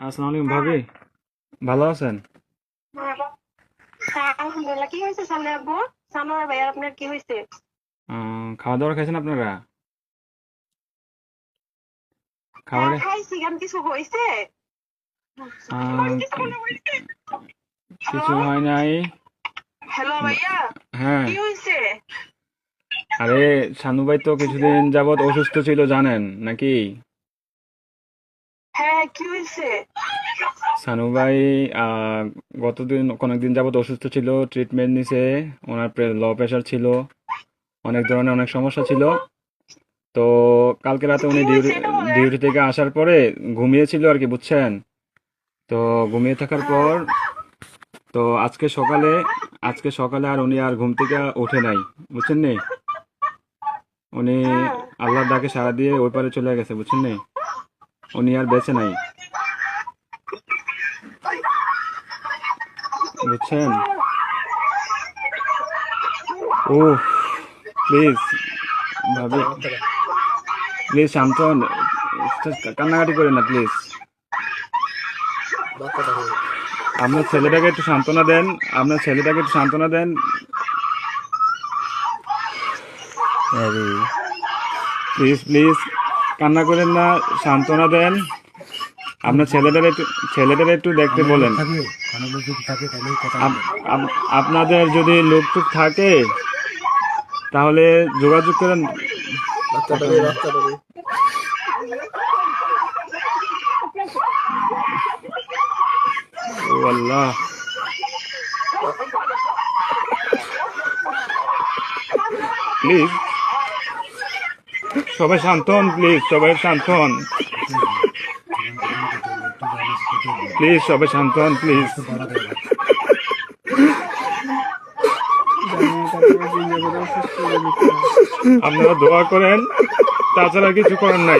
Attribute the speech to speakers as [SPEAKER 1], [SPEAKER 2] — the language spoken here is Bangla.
[SPEAKER 1] আসসালামু আলাইকুম
[SPEAKER 2] হ্যাঁ,
[SPEAKER 1] ভাবি, ভালো আছেন?
[SPEAKER 2] হ্যাঁ, হ্যাঁ, আলহামদুলিল্লাহ। কি হয়েছে সামনে আব্বু? সানোয়ার ভাইয়ার আপনার কি হয়েছে?
[SPEAKER 1] খাওয়া দাওয়া খাইছেন আপনারা?
[SPEAKER 2] হ্যাঁ,
[SPEAKER 1] খাবারে
[SPEAKER 2] খাইছি। কেন কিছু হয়েছে?
[SPEAKER 1] আহ, কি- কিছু
[SPEAKER 2] হ্যালো,
[SPEAKER 1] হয় নাই।
[SPEAKER 2] হ্যালো
[SPEAKER 1] বা-
[SPEAKER 2] ভাইয়া,
[SPEAKER 1] হ্যাঁ,
[SPEAKER 2] কি হয়েছে?
[SPEAKER 1] আরে শানু ভাই তো কিছুদিন যাবত অসুস্থ ছিল জানেন নাকি?
[SPEAKER 2] হ্যাঁ, কি হয়েছে?
[SPEAKER 1] শানু ভাই আহ, কয়েকদিন যাবত অসুস্থ ছিল, ট্রিটমেন্ট নিছে। ওনার লো প্রেশার ছিল, অনেক ধরনের অনেক সমস্যা ছিল। তো কালকে রাতে
[SPEAKER 2] কি
[SPEAKER 1] উনি
[SPEAKER 2] হয়েছে এটা বলেন?
[SPEAKER 1] ডিউটি থেকে আসার পরে ঘুমিয়েছিল আর কি, বুঝছেন? তো ঘুমিয়ে থাকার
[SPEAKER 2] হ্যাঁ,
[SPEAKER 1] পর তো আজকে সকালে আর উনি আর ঘুম থেকে ওঠে নাই, বুঝছেন নি? উনি
[SPEAKER 2] হ্যাঁ,
[SPEAKER 1] আল্লাহর ডাকে সাড়া দিয়ে ওই পারে চলে গেছে, বুঝছেন নি? উনি আর বেঁচে নাই, বুঝছেন? ও, প্লিজ ভাবি, প্লিজ শান্ত হন। কান্নাকাটি করেন না প্লিজ। আপনার ছেলেটাকে একটু সান্ত্বনা দেন। আপনার ছেলেটাকে একটু সান্ত্বনা দেন। আরে প্লিজ প্লিজ, কান্না করেন না, সান্ত্বনা দেন। আপনার ছেলেটারে একটু দেখতে
[SPEAKER 3] অনেক লোক
[SPEAKER 1] বলেন।
[SPEAKER 3] থাকে, অনেক লোক যদি থাকে তাহলে কথা
[SPEAKER 1] আপ-
[SPEAKER 3] বলবেন।
[SPEAKER 1] আপনাদের যদি লোকটুক থাকে তাহলে যোগাযোগ করেন। কথা বলেন। ও আল্লাহ, প্লিজ সবাই শান্ত হন, প্লিজ সবাই শান্ত হন,
[SPEAKER 3] জীবন কখনো কেটে যাবে, একটু জানি কেটে যাবে।
[SPEAKER 1] প্লিজ সবাই শান্ত হন, প্লিজ।
[SPEAKER 3] বয়স তো বাড়াতে হবে।
[SPEAKER 1] আপনারা দোয়া করেন, তাছাড়া কিছু করার নাই।